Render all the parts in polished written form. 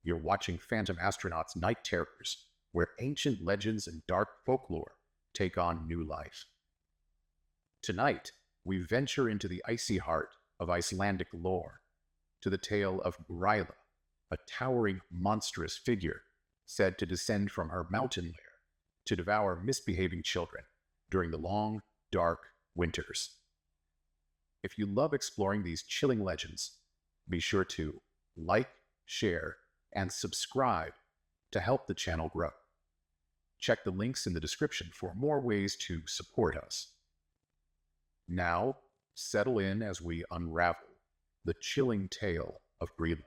You're watching Phantom Astronaut's Night Terrors, where ancient legends and dark folklore take on new life. Tonight, we venture into the icy heart of Icelandic lore, to the tale of Gryla, a towering, monstrous figure said to descend from her mountain lair to devour misbehaving children during the long, dark winters. If you love exploring these chilling legends, be sure to like, share, and subscribe to help the channel grow. Check the links in the description for more ways to support us. Now, settle in as we unravel the chilling tale of Grýla.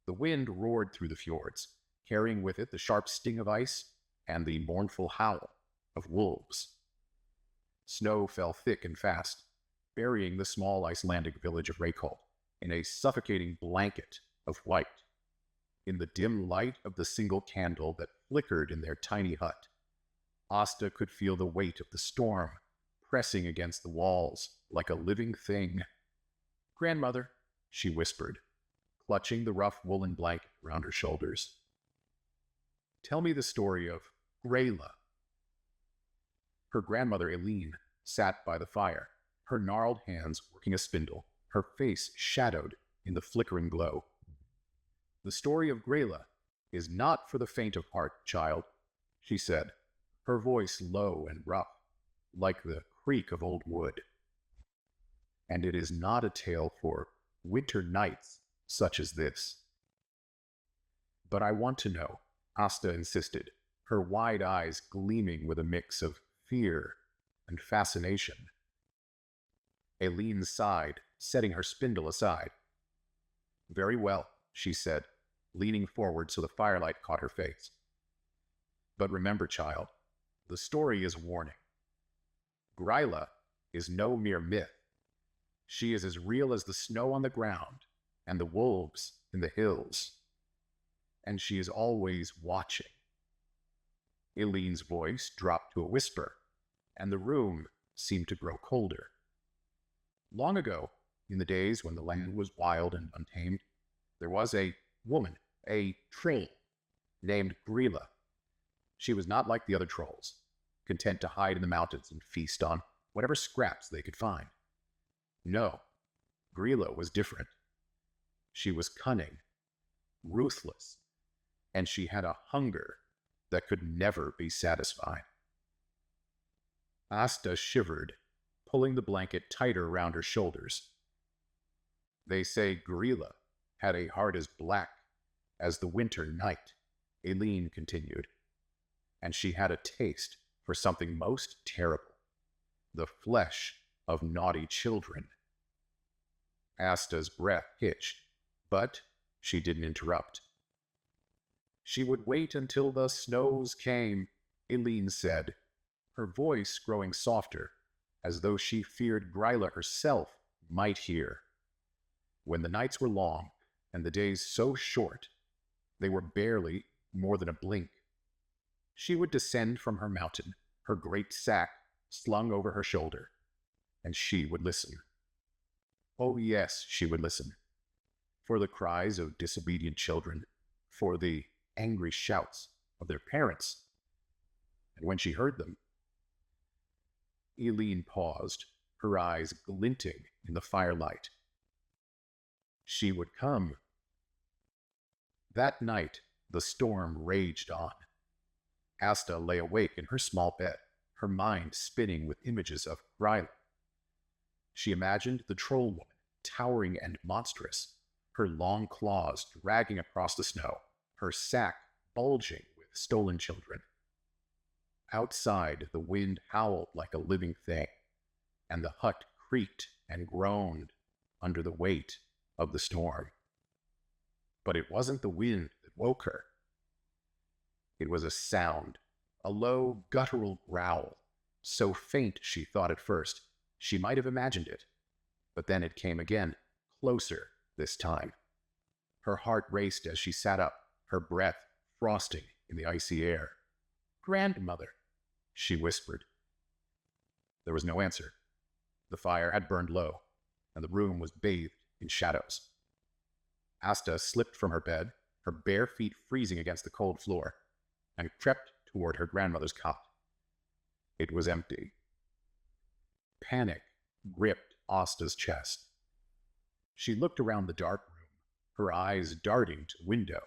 The wind roared through the fjords, carrying with it the sharp sting of ice and the mournful howl of wolves. Snow fell thick and fast, burying the small Icelandic village of Reykholt in a suffocating blanket of white. In the dim light of the single candle that flickered in their tiny hut, Asta could feel the weight of the storm pressing against the walls like a living thing. "Grandmother," she whispered, clutching the rough woolen blanket around her shoulders. "Tell me the story of Gryla." Her grandmother Eileen sat by the fire, her gnarled hands working a spindle, her face shadowed in the flickering glow. "The story of Gryla is not for the faint of heart, child," she said, her voice low and rough, like the creak of old wood. "And it is not a tale for winter nights such as this." "But I want to know," Asta insisted, her wide eyes gleaming with a mix of fear and fascination. Eileen sighed, setting her spindle aside. "Very well," she said, leaning forward so the firelight caught her face. "But remember, child, the story is a warning. Gryla is no mere myth. She is as real as the snow on the ground and the wolves in the hills. And she is always watching." Eileen's voice dropped to a whisper, and the room seemed to grow colder. "Long ago, in the days when the land was wild and untamed, there was a woman, a troll, named Gryla. She was not like the other trolls, content to hide in the mountains and feast on whatever scraps they could find. No, Gryla was different. She was cunning, ruthless, and she had a hunger that could never be satisfied." Asta shivered, pulling the blanket tighter around her shoulders. "They say Gryla had a heart as black as the winter night," Eileen continued, "and she had a taste for something most terrible, the flesh of naughty children." Asta's breath hitched, but she didn't interrupt. "She would wait until the snows came," Eileen said, her voice growing softer, as though she feared Gryla herself might hear. "When the nights were long and the days so short, they were barely more than a blink. She would descend from her mountain, her great sack slung over her shoulder, and she would listen. Oh yes, she would listen. For the cries of disobedient children, for the angry shouts of their parents. And when she heard them..." Eileen paused, her eyes glinting in the firelight. "She would come." That night, the storm raged on. Asta lay awake in her small bed, her mind spinning with images of Gryla. She imagined the troll woman, towering and monstrous, her long claws dragging across the snow, her sack bulging with stolen children. Outside, the wind howled like a living thing, and the hut creaked and groaned under the weight of the storm. But it wasn't the wind that woke her. It was a sound, a low, guttural growl, so faint she thought at first she might have imagined it. But then it came again, closer this time. Her heart raced as she sat up, her breath frosting in the icy air. "Grandmother," she whispered. There was no answer. The fire had burned low, and the room was bathed in shadows. Asta slipped from her bed, her bare feet freezing against the cold floor, and crept toward her grandmother's cot. It was empty. Panic gripped Asta's chest. She looked around the dark room, her eyes darting to the window.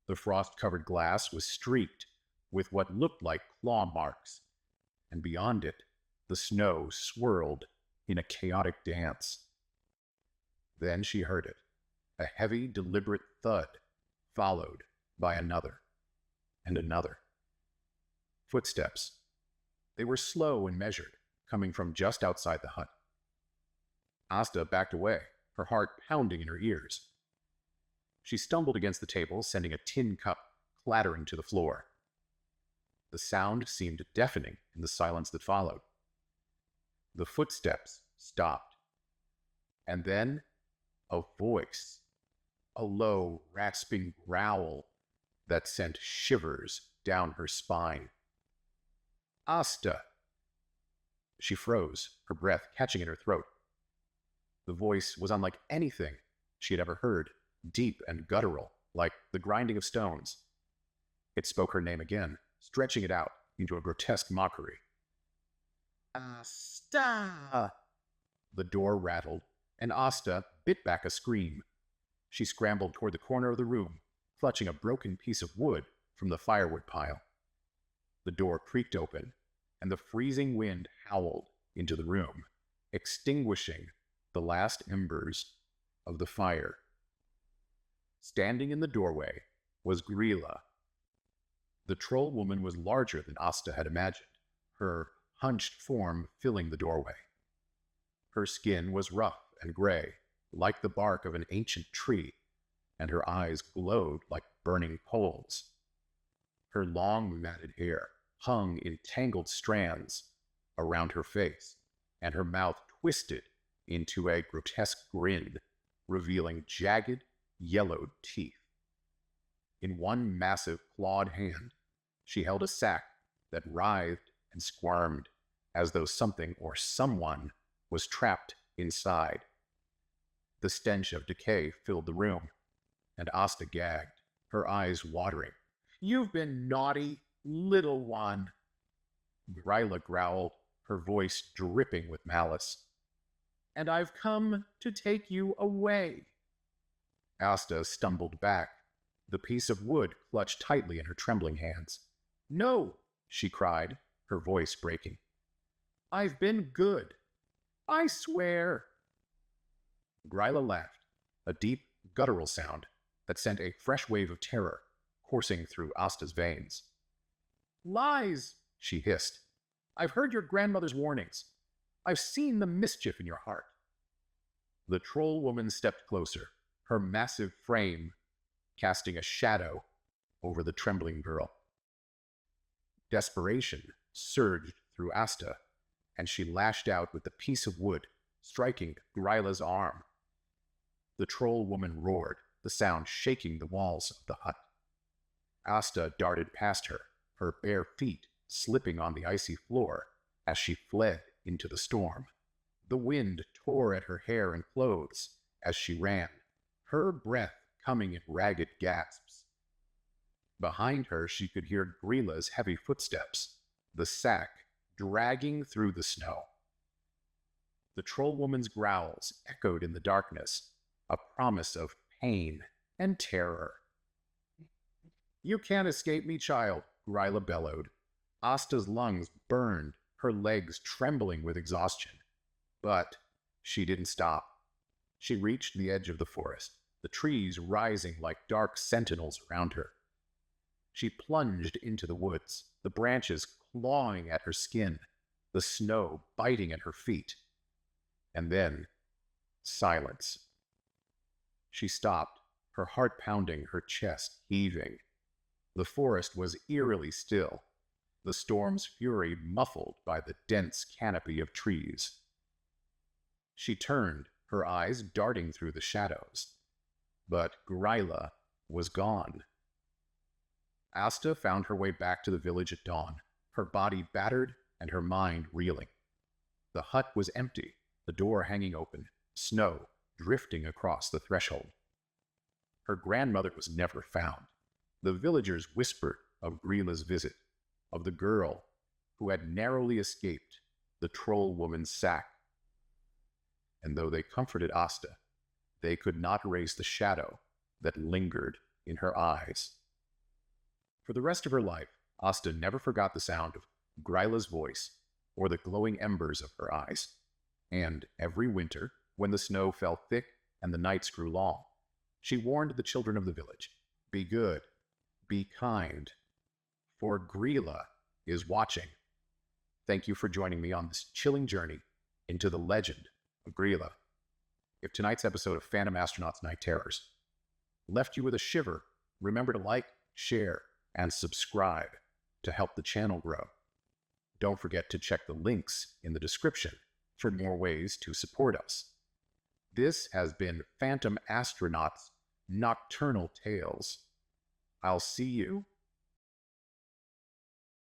The frost-covered glass was streaked with what looked like claw marks, and beyond it, the snow swirled in a chaotic dance. Then she heard it, a heavy, deliberate thud, followed by another and another. Footsteps. They were slow and measured, coming from just outside the hut. Asta backed away, her heart pounding in her ears. She stumbled against the table, sending a tin cup clattering to the floor. The sound seemed deafening in the silence that followed. The footsteps stopped. And then a voice, a low, rasping growl that sent shivers down her spine. Asta! She froze, her breath catching in her throat. The voice was unlike anything she had ever heard, deep and guttural, like the grinding of stones. It spoke her name again, stretching it out into a grotesque mockery. Asta! The door rattled, and Asta bit back a scream. She scrambled toward the corner of the room, clutching a broken piece of wood from the firewood pile. The door creaked open, and the freezing wind howled into the room, extinguishing the last embers of the fire. Standing in the doorway was Gryla. The troll woman was larger than Asta had imagined, her hunched form filling the doorway. Her skin was rough and gray, like the bark of an ancient tree, and her eyes glowed like burning coals. Her long, matted hair hung in tangled strands around her face, and her mouth twisted into a grotesque grin, revealing jagged, yellowed teeth. In one massive, clawed hand, she held a sack that writhed and squirmed as though something or someone was trapped inside. The stench of decay filled the room, and Asta gagged, her eyes watering. "You've been naughty, little one," Gryla growled, her voice dripping with malice. "And I've come to take you away." Asta stumbled back, the piece of wood clutched tightly in her trembling hands. "No," she cried, her voice breaking. "I've been good. I swear." Gryla laughed, a deep, guttural sound that sent a fresh wave of terror coursing through Asta's veins. "Lies," she hissed. "I've heard your grandmother's warnings. I've seen the mischief in your heart." The troll woman stepped closer, her massive frame casting a shadow over the trembling girl. Desperation surged through Asta, and she lashed out with the piece of wood, striking Gryla's arm. The troll woman roared, the sound shaking the walls of the hut. Asta darted past her, her bare feet slipping on the icy floor as she fled into the storm. The wind tore at her hair and clothes as she ran, her breath coming in ragged gasps. Behind her, she could hear Gryla's heavy footsteps, the sack dragging through the snow. The troll woman's growls echoed in the darkness, a promise of pain and terror. "You can't escape me, child," Gryla bellowed. Asta's lungs burned, her legs trembling with exhaustion. But she didn't stop. She reached the edge of the forest, the trees rising like dark sentinels around her. She plunged into the woods, the branches clawing at her skin, the snow biting at her feet. And then, silence. She stopped, her heart pounding, her chest heaving. The forest was eerily still, the storm's fury muffled by the dense canopy of trees. She turned, her eyes darting through the shadows. But Gryla was gone. Asta found her way back to the village at dawn, her body battered and her mind reeling. The hut was empty, the door hanging open, snow drifting across the threshold. Her grandmother was never found. The villagers whispered of Gryla's visit, of the girl who had narrowly escaped the troll woman's sack. And though they comforted Asta, they could not erase the shadow that lingered in her eyes. For the rest of her life, Asta never forgot the sound of Gryla's voice or the glowing embers of her eyes. And every winter, when the snow fell thick and the nights grew long, she warned the children of the village, "Be good, be kind, for Grýla is watching." Thank you for joining me on this chilling journey into the legend of Grýla. If tonight's episode of Phantom Astronauts Night Terrors left you with a shiver, remember to like, share, and subscribe to help the channel grow. Don't forget to check the links in the description for more ways to support us. This has been Phantom Astronauts Nocturnal Tales. I'll see you